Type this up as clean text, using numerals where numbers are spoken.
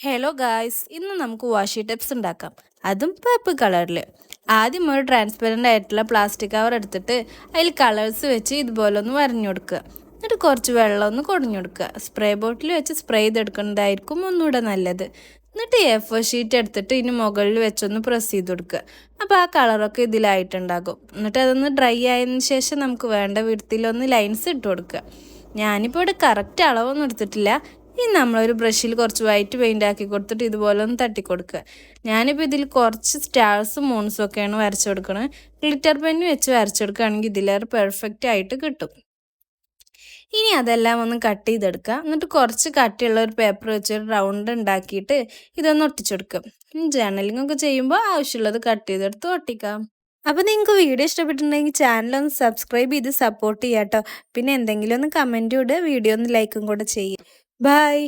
Hello guys, ഇന്ന് നമുക്ക് വാഷി tips ഉണ്ടാക്കാം, അതും പേർപ്പിൾ കളറിൽ. ആദ്യം ഒരു ട്രാൻസ്പെറൻ്റ് ആയിട്ടുള്ള പ്ലാസ്റ്റിക് കവർ എടുത്തിട്ട് അതിൽ കളേഴ്സ് വെച്ച് ഇതുപോലെ ഒന്ന് വരഞ്ഞു കൊടുക്കുക. എന്നിട്ട് കുറച്ച് വെള്ളം ഒന്ന് കൊടിഞ്ഞു കൊടുക്കുക. സ്പ്രേ ബോട്ടിൽ വെച്ച് സ്പ്രേ ചെയ്തെടുക്കുന്നതായിരിക്കും ഒന്നുകൂടെ നല്ലത്. എന്നിട്ട് A4 ഷീറ്റ് എടുത്തിട്ട് ഇതിന് മുകളിൽ വെച്ചൊന്ന് പ്രസ് ചെയ്ത് കൊടുക്കുക. അപ്പോൾ ആ കളറൊക്കെ ഇതിലായിട്ടുണ്ടാകും. എന്നിട്ട് അതൊന്ന് ഡ്രൈ ആയതിനു ശേഷം നമുക്ക് വേണ്ട വിധത്തിലൊന്ന് ലൈൻസ് ഇട്ട് കൊടുക്കുക. ഞാനിപ്പോൾ ഇവിടെ കറക്റ്റ് അളവൊന്നും എടുത്തിട്ടില്ല. ഇനി നമ്മളൊരു ബ്രഷിൽ കുറച്ച് വൈറ്റ് പെയിൻ്റ് ആക്കി കൊടുത്തിട്ട് ഇതുപോലെ ഒന്ന് തട്ടി കൊടുക്കുക. ഞാനിപ്പോൾ ഇതിൽ കുറച്ച് സ്റ്റാർസും മൂൺസും ഒക്കെയാണ് വരച്ചു കൊടുക്കുന്നത്. ഗ്ലിറ്റർ പെന്ന് വെച്ച് വരച്ചു കൊടുക്കുകയാണെങ്കിൽ ഇതിലേറെ പെർഫെക്റ്റ് ആയിട്ട് കിട്ടും. ഇനി അതെല്ലാം ഒന്ന് കട്ട് ചെയ്തെടുക്കുക. എന്നിട്ട് കുറച്ച് കട്ടിയുള്ള ഒരു പേപ്പർ വെച്ച് ഒരു റൗണ്ട് ഉണ്ടാക്കിയിട്ട് ഇതൊന്ന് ഒട്ടിച്ചെടുക്കുക. ജേർണലിംഗ് ഒക്കെ ചെയ്യുമ്പോൾ ആവശ്യമുള്ളത് കട്ട് ചെയ്തെടുത്ത് ഒട്ടിക്കാം. അപ്പോൾ നിങ്ങൾക്ക് വീഡിയോ ഇഷ്ടപ്പെട്ടിട്ടുണ്ടെങ്കിൽ ചാനലൊന്ന് സബ്സ്ക്രൈബ് ചെയ്ത് സപ്പോർട്ട് ചെയ്യാം കേട്ടോ. പിന്നെ എന്തെങ്കിലും ഒന്ന് കമൻറ്റും ഇടുക, വീഡിയോ ഒന്ന് ലൈക്കും കൂടെ ചെയ്യുക. ബൈ.